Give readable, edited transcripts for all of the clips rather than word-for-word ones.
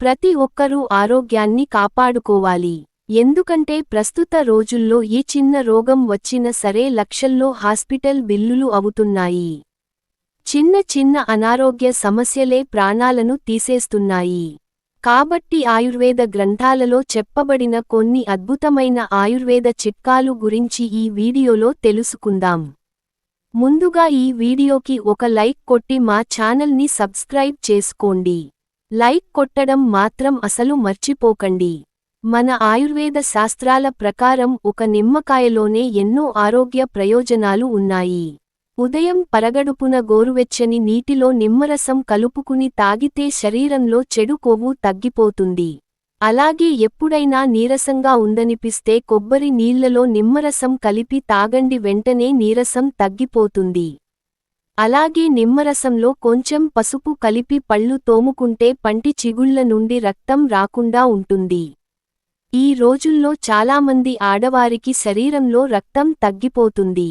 ప్రతి ఒక్కరూ ఆరోగ్యాన్ని కాపాడుకోవాలి. ఎందుకంటే ప్రస్తుత రోజుల్లో ఏ చిన్న రోగం వచ్చినా సరే లక్షల్లో హాస్పిటల్ బిల్లులు అవుతున్నాయి. చిన్న చిన్న అనారోగ్య సమస్యలే ప్రాణాలను తీసేస్తున్నాయి. కాబట్టి ఆయుర్వేద గ్రంథాలలో చెప్పబడిన కొన్ని అద్భుతమైన ఆయుర్వేద చిట్కాలు గురించి ఈ వీడియోలో తెలుసుకుందాం. ముందుగా ఈ వీడియోకి ఒక లైక్ కొట్టి మా ఛానల్ని సబ్స్క్రైబ్ చేసుకోండి. లైక్ కొట్టడం మాత్రం అసలు మర్చిపోకండి. మన ఆయుర్వేద శాస్త్రాల ప్రకారం ఒక నిమ్మకాయలోనే ఎన్నో ఆరోగ్య ప్రయోజనాలు ఉన్నాయి. ఉదయం పరగడుపున గోరువెచ్చని నీటిలో నిమ్మరసం కలుపుకుని తాగితే శరీరంలో చెడు కొవ్వు తగ్గిపోతుంది. అలాగే ఎప్పుడైనా నీరసంగా ఉందనిపిస్తే కొబ్బరి నీళ్లలో నిమ్మరసం కలిపి తాగండి, వెంటనే నీరసం తగ్గిపోతుంది. అలాగే నిమ్మరసంలో కొంచెం పసుపు కలిపి పళ్ళు తోముకుంటే పంటి చిగుళ్ల నుండి రక్తం రాకుండా ఉంటుంది. ఈ రోజుల్లో చాలామంది ఆడవారికి శరీరంలో రక్తం తగ్గిపోతుంది.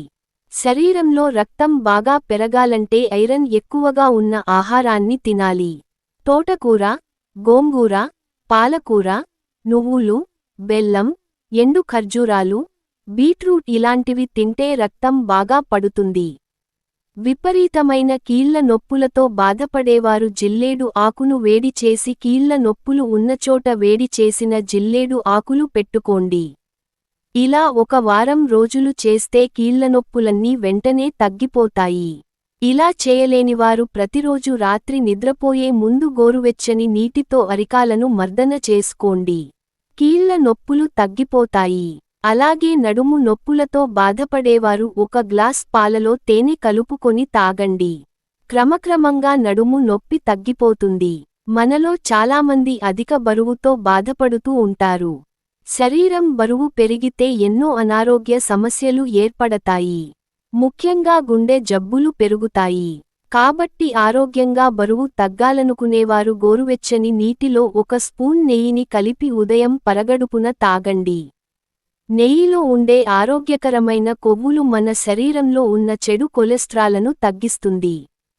శరీరంలో రక్తం బాగా పెరగాలంటే ఐరన్ ఎక్కువగా ఉన్న ఆహారాన్ని తినాలి. తోటకూర, గోంగూర, పాలకూర, నువ్వులు, బెల్లం, ఎండు ఖర్జూరాలు, బీట్రూట్ ఇలాంటివి తింటే రక్తం బాగా పడుతుంది. విపరీతమైన కీళ్ల నొప్పులతో బాధపడేవారు జిల్లేడు ఆకును వేడి చేసి కీళ్ల నొప్పులు ఉన్నచోట వేడి చేసిన జిల్లేడు ఆకులు పెట్టుకోండి. ఇలా ఒక వారం రోజులు చేస్తే కీళ్లనొప్పులన్నీ వెంటనే తగ్గిపోతాయి. ఇలా చేయలేనివారు ప్రతిరోజు రాత్రి నిద్రపోయే ముందు గోరువెచ్చని నీటితో అరికాలను మర్దన చేసుకోండి. కీళ్ల నొప్పులు తగ్గిపోతాయి. అలాగే నడుము నొప్పులతో బాధపడేవారు ఒక గ్లాస్ పాలలో తేనె కలుపుకొని తాగండి. క్రమక్రమంగా నడుము నొప్పి తగ్గిపోతుంది. మనలో చాలామంది అధిక బరువుతో బాధపడుతూ ఉంటారు. శరీరం బరువు పెరిగితే ఎన్నో అనారోగ్య సమస్యలు ఏర్పడతాయి. ముఖ్యంగా గుండె జబ్బులు పెరుగుతాయి. కాబట్టి ఆరోగ్యంగా బరువు తగ్గాలనుకునేవారు గోరువెచ్చని నీటిలో ఒక స్పూన్ నెయ్యిని కలిపి ఉదయం పరగడుపున తాగండి. నెయ్యిలో ఉండే ఆరోగ్యకరమైన కొవ్వులు మన శరీరంలో ఉన్న చెడు కొలెస్ట్రాల్ను తగ్గిస్తుంది.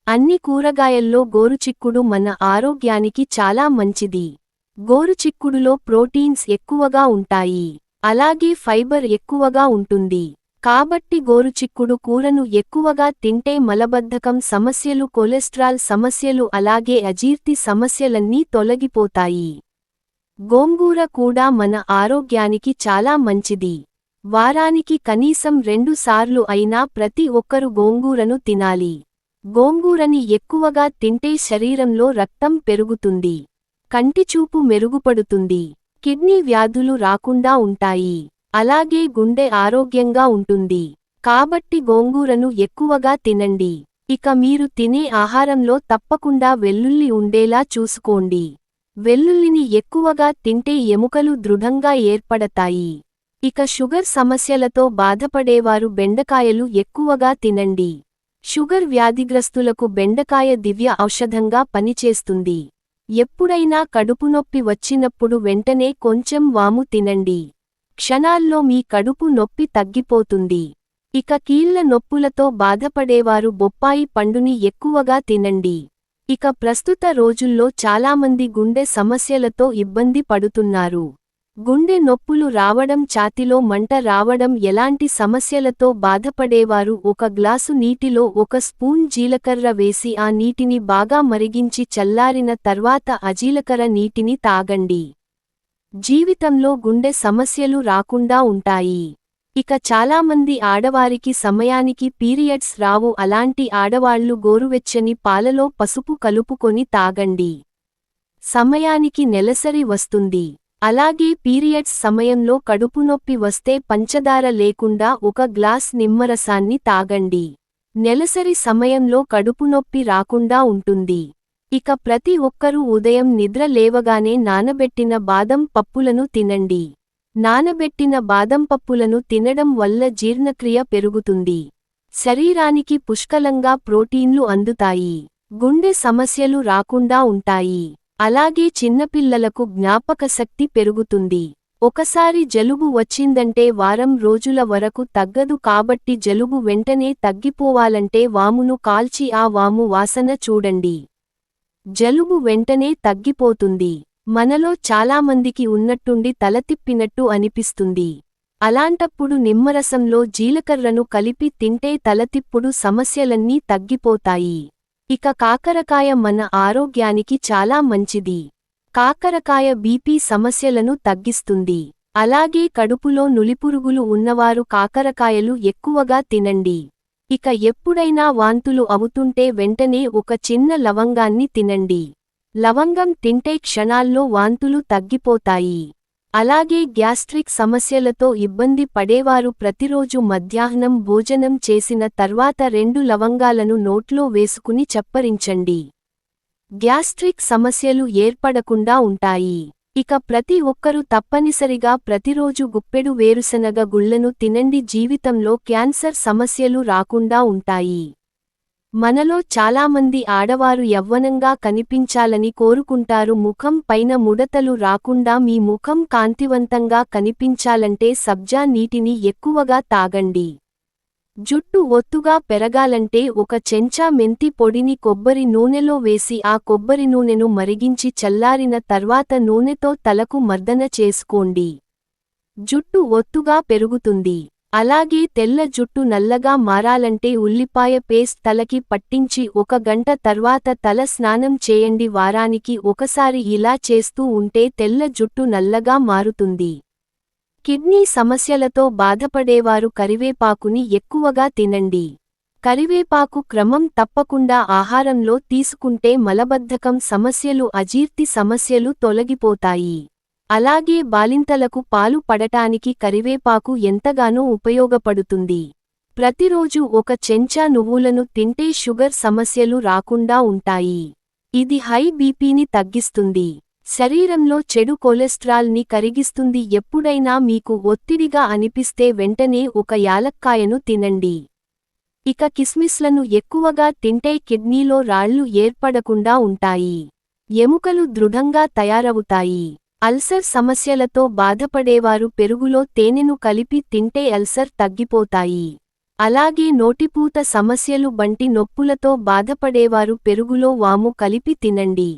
అన్ని కూరగాయల్లో గోరుచిక్కుడు మన ఆరోగ్యానికి చాలా మంచిది. గోరుచిక్కుడులో ప్రోటీన్స్ ఎక్కువగా ఉంటాయి. అలాగే ఫైబర్ ఎక్కువగా ఉంటుంది. కాబట్టి గోరుచిక్కుడు కూరను ఎక్కువగా తింటే మలబద్ధకం సమస్యలు, కొలెస్ట్రాల్ సమస్యలు, అలాగే అజీర్తి సమస్యలన్నీ తొలగిపోతాయి. గోంగూర కూడా మన ఆరోగ్యానికి చాలా మంచిది. వారానికి కనీసం 2 సార్లు అయినా ప్రతి ఒక్కరు గోంగూరను తినాలి. గోంగూరని ఎక్కువగా తింటే శరీరంలో రక్తం పెరుగుతుంది. కంటిచూపు మెరుగుపడుతుంది. కిడ్నీ వ్యాధులు రాకుండా ఉంటాయి. అలాగే గుండె ఆరోగ్యంగా ఉంటుంది. కాబట్టి గోంగూరను ఎక్కువగా తినండి. ఇక మీరు తినే ఆహారంలో తప్పకుండా వెల్లుల్లి ఉండేలా చూసుకోండి. వెల్లుల్లిని ఎక్కువగా తింటే ఎముకలు దృఢంగా ఏర్పడతాయి. ఇక షుగర్ సమస్యలతో బాధపడేవారు బెండకాయలు ఎక్కువగా తినండి. షుగర్ వ్యాధిగ్రస్తులకు బెండకాయ దివ్య ఔషధంగా పనిచేస్తుంది. ఎప్పుడైనా కడుపునొప్పి వచ్చినప్పుడు వెంటనే కొంచెం వాము తినండి. క్షణాల్లో మీ కడుపు నొప్పి తగ్గిపోతుంది. ఇక కీళ్ల నొప్పులతో బాధపడేవారు బొప్పాయి పండుని ఎక్కువగా తినండి. ఇక ప్రస్తుత రోజుల్లో చాలామంది గుండె సమస్యలతో ఇబ్బంది పడుతున్నారు. గుండె నొప్పులు రావడం, ఛాతీలో మంట రావడం ఎలాంటి సమస్యలతో బాధపడేవారు ఒక గ్లాసు నీటిలో ఒక స్పూన్ జీలకర్ర వేసి ఆ నీటిని బాగా మరిగించి చల్లారిన తర్వాత అజీలకర్ర నీటిని తాగండి. జీవితంలో గుండె సమస్యలు రాకుండా ఉంటాయి. ఇక చాలామంది ఆడవారికి సమయానికి పీరియడ్స్ రావు. అలాంటి ఆడవాళ్లు గోరువెచ్చని పాలలో పసుపు కలుపుకొని తాగండి. సమయానికి నెలసరి వస్తుంది. అలాగే పీరియడ్స్ సమయంలో కడుపునొప్పి వస్తే పంచదార లేకుండా ఒక గ్లాస్ నిమ్మరసాన్ని తాగండి. నెలసరి సమయంలో కడుపునొప్పి రాకుండా ఉంటుంది. ఇక ప్రతి ఒక్కరూ ఉదయం నిద్ర లేవగానే నానబెట్టిన బాదం పప్పులను తినండి. నానబెట్టిన బాదం పప్పులను తినడం వల్ల జీర్ణక్రియ పెరుగుతుంది. శరీరానికి పుష్కలంగా ప్రోటీన్లు అందుతాయి. గుండె సమస్యలు రాకుండా ఉంటాయి. అలాగే చిన్నపిల్లలకు జ్ఞాపకశక్తి పెరుగుతుంది. ఒకసారి జలుబు వచ్చిందంటే వారం రోజుల వరకు తగ్గదు. కాబట్టి జలుబు వెంటనే తగ్గిపోవాలంటే వామును కాల్చి ఆ వాము వాసన చూడండి. జలుబు వెంటనే తగ్గిపోతుంది. మనలో చాలామందికి ఉన్నట్టుండి తలతిప్పినట్టు అనిపిస్తుంది. అలాంటప్పుడు నిమ్మరసంలో జీలకర్రను కలిపి తింటే తలతిప్పుడు సమస్యలన్నీ తగ్గిపోతాయి. ఇక కాకరకాయ మన ఆరోగ్యానికి చాలా మంచిది. కాకరకాయ బీపీ సమస్యలను తగ్గిస్తుంది. అలాగే కడుపులో నులిపురుగులు ఉన్నవారు కాకరకాయలు ఎక్కువగా తినండి. ఇక ఎప్పుడైనా వాంతులు అవుతుంటే వెంటనే ఒక చిన్న లవంగాన్ని తినండి. లవంగం తింటే క్షణాల్లో వాంతులు తగ్గిపోతాయి. అలాగే గ్యాస్ట్రిక్ సమస్యలతో ఇబ్బంది పడేవారు ప్రతిరోజు మధ్యాహ్నం భోజనం చేసిన తర్వాత 2 లవంగాలను నోట్లో వేసుకుని చప్పరించండి. గ్యాస్ట్రిక్ సమస్యలు ఏర్పడకుండా ఉంటాయి. ఇక ప్రతి ఒక్కరూ తప్పనిసరిగా ప్రతిరోజు గుప్పెడు వేరుశనగ గుళ్లను తినండి. జీవితంలో క్యాన్సర్ సమస్యలు రాకుండా ఉంటాయి. మనలో చాలామంది ఆడవారు యవ్వనంగా కనిపించాలని కోరుకుంటారు. ముఖం పైన ముడతలు రాకుండా మీ ముఖం కాంతివంతంగా కనిపించాలంటే సబ్జా నీటిని ఎక్కువగా తాగండి. జుట్టు ఒత్తుగా పెరగాలంటే ఒక చెంచా మెంతి పొడిని కొబ్బరి నూనెలో వేసి ఆ కొబ్బరి నూనెను మరిగించి చల్లారిన తర్వాత నూనెతో తలకు మర్దన చేసుకోండి. జుట్టు ఒత్తుగా పెరుగుతుంది. అలాగే తెల్ల జుట్టు నల్లగా మారాలంటే ఉల్లిపాయ పేస్ట్ తలకి పట్టించి 1 గంట తర్వాత తల స్నానం చేయండి. వారానికి ఒకసారి ఇలా చేస్తూ ఉంటే తెల్ల జుట్టు నల్లగా మారుతుంది. కిడ్నీ సమస్యలతో బాధపడేవారు కరివేపాకుని ఎక్కువగా తినండి. కరివేపాకు క్రమం తప్పకుండా ఆహారంలో తీసుకుంటే మలబద్ధకం సమస్యలు, అజీర్తి సమస్యలు తొలగిపోతాయి. అలాగే బాలింతలకు పాలు పడటానికి కరివేపాకు ఎంతగానో ఉపయోగపడుతుంది. ప్రతిరోజు 1 చెంచా నువ్వులను తింటే షుగర్ సమస్యలు రాకుండా ఉంటాయి. ఇది హై బీపీని తగ్గిస్తుంది. శరీరంలో చెడు కొలెస్ట్రాల్ ని కరిగిస్తుంది. ఎప్పుడైనా మీకు ఒత్తిడిగా అనిపిస్తే వెంటనే 1 యాలక్కాయను తినండి. ఇక కిస్మిస్లను ఎక్కువగా తింటే కిడ్నీలో రాళ్లు ఏర్పడకుండా ఉంటాయి. ఎముకలు దృఢంగా తయారవుతాయి. అల్సర్ సమస్యలతో బాధపడేవారు పెరుగులో తేనెను కలిపి తింటే అల్సర్ తగ్గిపోతాయి. అలాగే నోటిపూత సమస్యలు, బంటి నొప్పులతో బాధపడేవారు పెరుగులో వాము కలిపి తినండి.